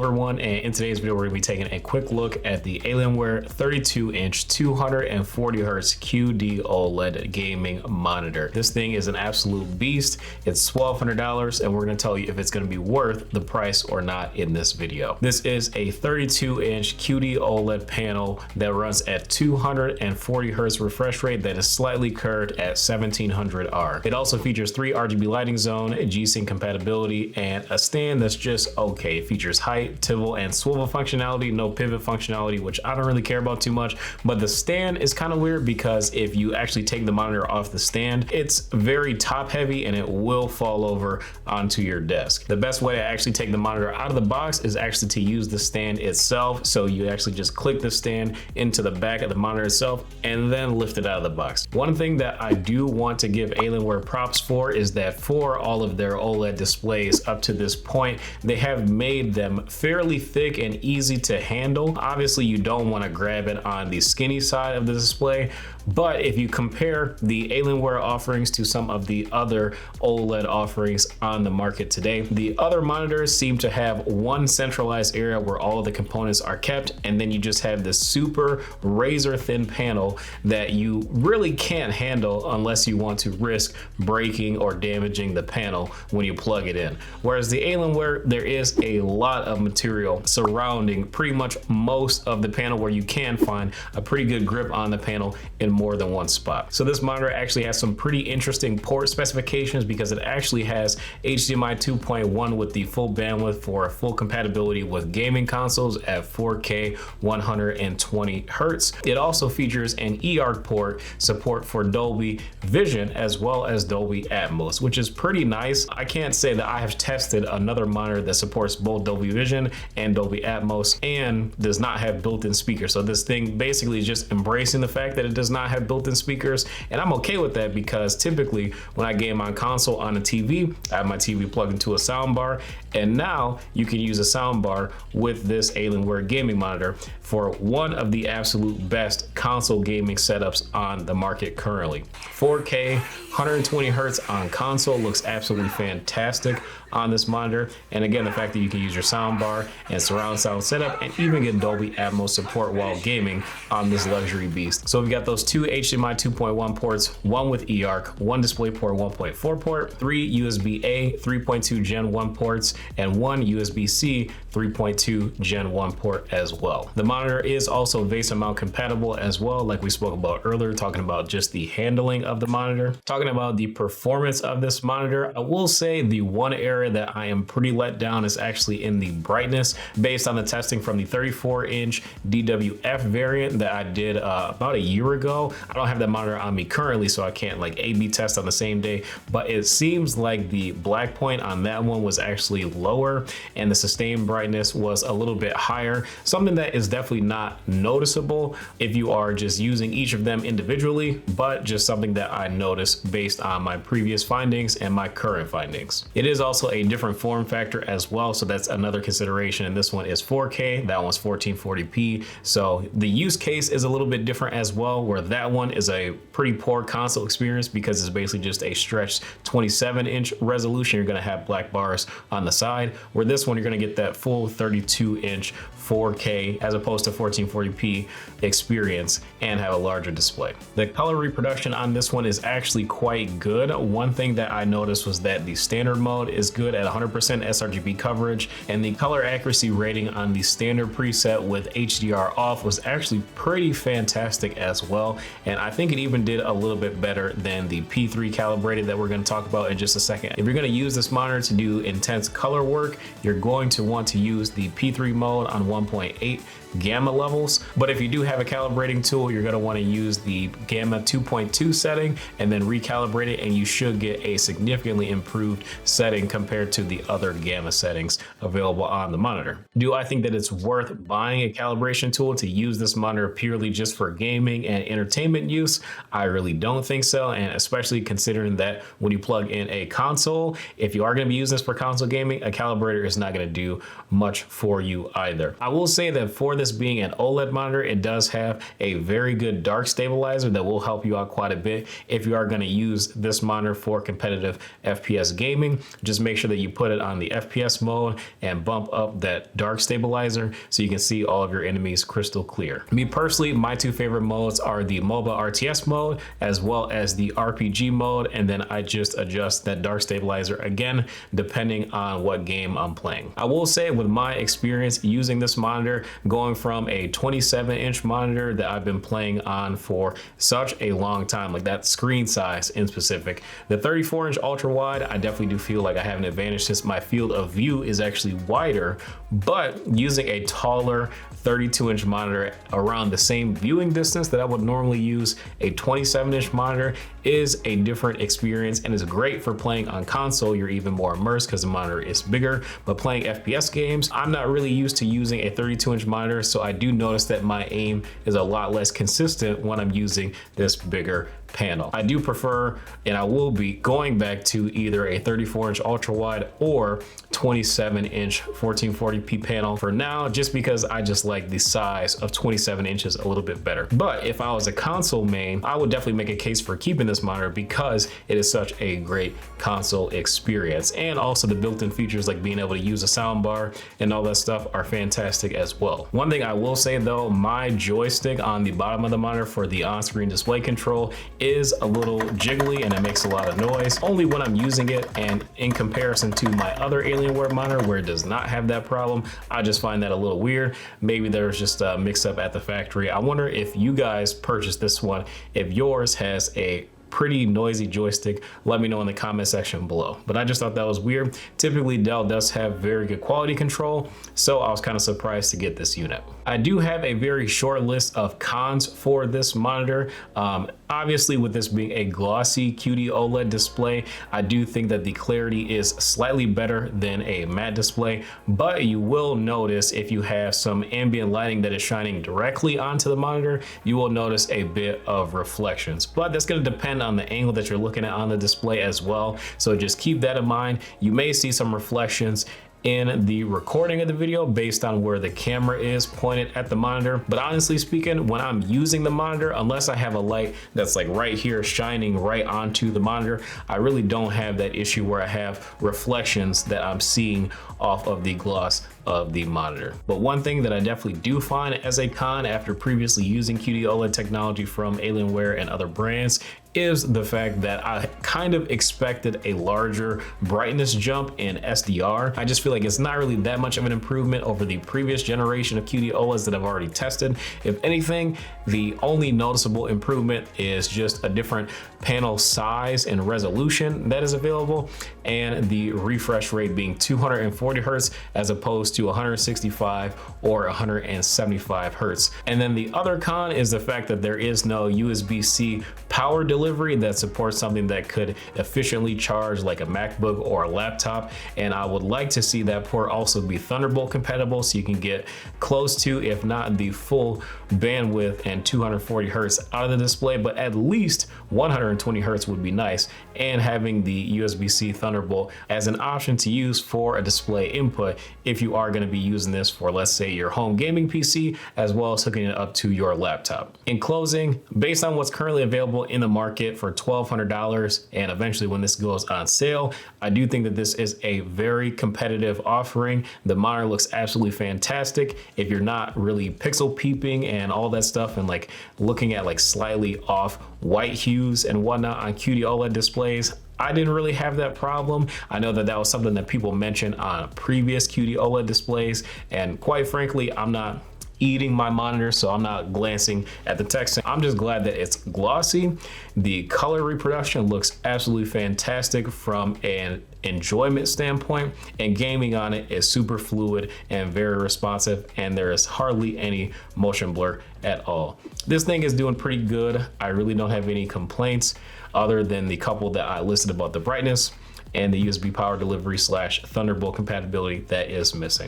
everyone, and in today's video we're going to be taking a quick look at the Alienware 32-inch 240Hz QD OLED gaming monitor. This thing is an absolute beast. It's $1,200 and we're going to tell you if it's going to be worth the price or not in this video. This is a 32-inch QD OLED panel that runs at 240Hz refresh rate that is slightly curved at 1700R. It also features 3 RGB lighting zone, G-Sync compatibility, and a stand that's just okay. It features height, tilt, and swivel functionality, no pivot functionality, which I don't really care about too much, but the stand is kind of weird because if you actually take the monitor off the stand, it's very top heavy and it will fall over onto your desk. The best way to actually take the monitor out of the box is actually to use the stand itself. So you actually just click the stand into the back of the monitor itself and then lift it out of the box. One thing that I do want to give Alienware props for is that for all of their OLED displays up to this point, they have made them fairly thick and easy to handle. Obviously, you don't want to grab it on the skinny side of the display, but if you compare the Alienware offerings to some of the other OLED offerings on the market today, the other monitors seem to have one centralized area where all of the components are kept, and then you just have this super razor thin panel that you really can't handle unless you want to risk breaking or damaging the panel when you plug it in. Whereas the Alienware, there is a lot of material surrounding pretty much most of the panel where you can find a pretty good grip on the panel in more than one spot. So this monitor actually has some pretty interesting port specifications because it actually has HDMI 2.1 with the full bandwidth for full compatibility with gaming consoles at 4K 120 Hertz. It also features an eARC port, support for Dolby Vision as well as Dolby Atmos, which is pretty nice. I can't say that I have tested another monitor that supports both Dolby Vision and Dolby Atmos and does not have built-in speakers. So this thing basically is just embracing the fact that it does not have built-in speakers, and I'm okay with that because typically when I game on console on a TV, I have my TV plugged into a soundbar, and now you can use a soundbar with this Alienware gaming monitor for one of the absolute best console gaming setups on the market currently. 4K 120 Hertz on console looks absolutely fantastic on this monitor, and again, the fact that you can use your soundbar and surround sound setup and even get Dolby Atmos support while gaming on this luxury beast. So we've got those 2 HDMI 2.1 ports, one with eARC, one DisplayPort 1.4 port, 3 USB-A 3.2 Gen 1 ports, and one USB-C 3.2 Gen 1 port as well. The monitor is also VESA mount compatible as well, like we spoke about earlier, talking about just the handling of the monitor. Talking about the performance of this monitor, I will say the one area that I am pretty let down is actually in the brightness, based on the testing from the 34-inch DWF variant that I did about a year ago. I don't have that monitor on me currently, so I can't like A/B test on the same day, but it seems like the black point on that one was actually lower and the sustained brightness was a little bit higher, something that is definitely not noticeable if you are just using each of them individually, but just something that I noticed based on my previous findings and my current findings. It is also a different form factor as well, so that's another consideration, and this one is 4K, that one's 1440p, so the use case is a little bit different as well, where that one is a pretty poor console experience because it's basically just a stretched 27-inch resolution. You're going to have black bars on the side, where this one you're going to get that full 32-inch 4K as opposed to 1440p experience and have a larger display. The color reproduction on this one is actually quite good. One thing that I noticed was that the standard mode is good at 100% sRGB coverage, and the color accuracy rating on the standard preset with HDR off was actually pretty fantastic as well, and I think it even did a little bit better than the P3 calibrated that we're going to talk about in just a second. If you're going to use this monitor to do intense color work, you're going to want to use the P3 mode on 1.8 gamma levels, but if you do have a calibrating tool, you're going to want to use the gamma 2.2 setting and then recalibrate it, and you should get a significantly improved setting compared to the other gamma settings available on the monitor. Do I think that it's worth buying a calibration tool to use this monitor purely just for gaming and entertainment? entertainment use? I really don't think so, and especially considering that when you plug in a console, if you are going to be using this for console gaming, a calibrator is not going to do much for you either. I will say that for this being an OLED monitor, it does have a very good dark stabilizer that will help you out quite a bit if you are going to use this monitor for competitive FPS gaming. Just make sure that you put it on the FPS mode and bump up that dark stabilizer so you can see all of your enemies crystal clear. Me personally, my two favorite modes are the MOBA RTS mode as well as the RPG mode, and then I just adjust that dark stabilizer again depending on what game I'm playing. I will say with my experience using this monitor, going from a 27-inch monitor that I've been playing on for such a long time, like that screen size in specific, the 34-inch ultra wide, I definitely do feel like I have an advantage since my field of view is actually wider, but using a taller 32-inch monitor around the same viewing distance that I would normally use a 27-inch monitor is a different experience and is great for playing on console. You're even more immersed because the monitor is bigger, but playing FPS games, I'm not really used to using a 32-inch monitor, so I do notice that my aim is a lot less consistent when I'm using this bigger panel. I do prefer, and I will be going back to either a 34-inch ultra wide or 27-inch 1440p panel for now, just because I just like the size of 27 inches a little bit better. But if I was a console main, I would definitely make a case for keeping this monitor because it is such a great console experience, and also the built-in features like being able to use a sound bar and all that stuff are fantastic as well. One thing I will say though, my joystick on the bottom of the monitor for the on-screen display control is a little jiggly and it makes a lot of noise only when I'm using it, and in comparison to my other Alienware monitor where it does not have that problem, I just find that a little weird. Maybe there's just a mix up at the factory. I wonder if you guys purchased this one, if yours has a pretty noisy joystick. Let me know in the comment section below. But I just thought that was weird. Typically Dell does have very good quality control, so I was kind of surprised to get this unit. I do have a very short list of cons for this monitor. Obviously with this being a glossy QD OLED display, I do think that the clarity is slightly better than a matte display, but you will notice if you have some ambient lighting that is shining directly onto the monitor, you will notice a bit of reflections, but that's going to depend on the angle that you're looking at on the display as well. So just keep that in mind. You may see some reflections in the recording of the video based on where the camera is pointed at the monitor, but honestly speaking, when I'm using the monitor, unless I have a light that's like right here shining right onto the monitor, I really don't have that issue where I have reflections that I'm seeing off of the gloss of the monitor. But one thing that I definitely do find as a con after previously using QD OLED technology from Alienware and other brands is the fact that I kind of expected a larger brightness jump in SDR. I just feel like it's not really that much of an improvement over the previous generation of QD OLEDs that I've already tested. If anything, the only noticeable improvement is just a different panel size and resolution that is available, and the refresh rate being 240 Hertz as opposed to 165 or 175 Hertz. And then the other con is the fact that there is no USB-C power delivery that supports something that could efficiently charge like a MacBook or a laptop, and I would like to see that port also be Thunderbolt compatible so you can get close to, if not the full bandwidth and 240 Hertz out of the display, but at least 120 Hertz would be nice, and having the USB-C Thunderbolt as an option to use for a display input if you are going to be using this for, let's say, your home gaming PC as well as hooking it up to your laptop. In closing, based on what's currently available in the market for $1,200 and eventually when this goes on sale, I do think that this is a very competitive offering. The monitor looks absolutely fantastic. If you're not really pixel peeping and all that stuff and like looking at like slightly off white hues and whatnot on QD OLED displays, I didn't really have that problem. I know that that was something that people mentioned on previous QD OLED displays, and quite frankly, I'm not eating my monitor, so I'm not glancing at the text. I'm just glad that it's glossy. The color reproduction looks absolutely fantastic from an enjoyment standpoint, and gaming on it is super fluid and very responsive, and there is hardly any motion blur at all. This thing is doing pretty good. I really don't have any complaints other than the couple that I listed about the brightness and the USB power delivery / Thunderbolt compatibility that is missing.